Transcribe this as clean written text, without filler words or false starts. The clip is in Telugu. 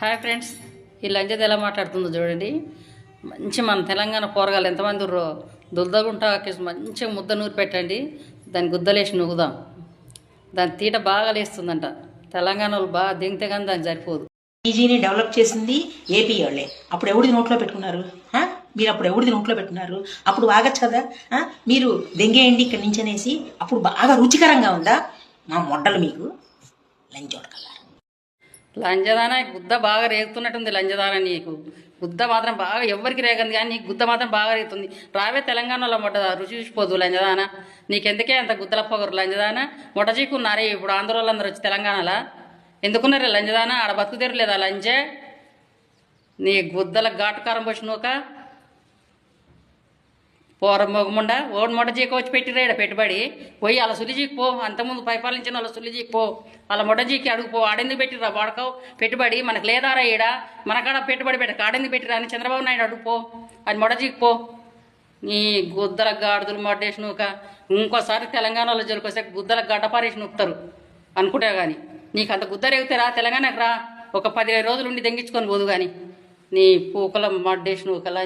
హాయ్ ఫ్రెండ్స్, ఈ లంజది ఎలా మాట్లాడుతుందో చూడండి. మంచి మన తెలంగాణ కూరగాయలు ఎంతమంది దుల్దగుంటాకి మంచిగా ముద్ద నూరి పెట్టండి, దాన్ని గుద్దలేసి నూగుదాం. దాని తీట బాగా లేస్తుందంట. తెలంగాణ వాళ్ళు బాగా దింగితే కానీ దానికి సరిపోదు. పీజీని డెవలప్ చేసింది ఏపీ వాళ్ళే. అప్పుడు ఎవరిది నోట్లో పెట్టుకున్నారు? మీరు అప్పుడు ఎవరిది నోట్లో పెట్టుకున్నారు? అప్పుడు ఆగచ్చు కదా. మీరు దెంగేయండి ఇక్కడి నుంచి అనేసి. అప్పుడు బాగా రుచికరంగా ఉందా? మా మొట్టలు మీకు లంచోడకల్లా. లంజదాన గుద్ద బాగా రేగుతున్నట్టుంది. లంజదాన నీకు గుద్ద మాత్రం బాగా ఎవరికి రేగంది, కానీ నీకు గుద్ద మాత్రం బాగా రేగుతుంది. రావే తెలంగాణలో మొట్ట రుచి చూసిపోదు లంజదాన. నీకెందుకే అంత గుద్దల పొగరు లంజదాన? మొట్ట చీకున్నారే ఇప్పుడు ఆంధ్ర వాళ్ళందరూ వచ్చి తెలంగాణలో. ఎందుకున్నారే లంజదాన? ఆడ బతుకుదేరు లేదా లంజే? నీ గుద్దల ఘాటుకారం పోసినోక పోర మొగముండ ఓడి మొట్ట చీక వచ్చి పెట్టిరేడ పెట్టుబడి పోయి అలా సులిజీకి పో. అంతకుముందు పరిపాలించిన వాళ్ళ సులిజీకి పో, వాళ్ళ మొట్ట చీకి అడుగుపో. ఆడెందుకు పెట్టిరా వాడకవు పెట్టుబడి? మనకు లేదారా ఈడ? మనకాడ పెట్టుబడి పెట్టక ఆడెందుకు పెట్టిరా అని చంద్రబాబు నాయుడు అడుగుపో. అది మొట్ట చీకి పో. నీ గుద్దల గాడుదలు మొట్టేసి నూక ఇంకోసారి తెలంగాణలో జోలికొస్తే గుద్దల గడ్డపారేసి నూపుతారు అనుకుంటా. కానీ నీకు అంత గుద్ద రేగుతారా? తెలంగాణకు రా, ఒక 10 రోజులు ఉండి దెంగించుకొని పోదు. కానీ నీ పూకల మడ్డేసి నూకల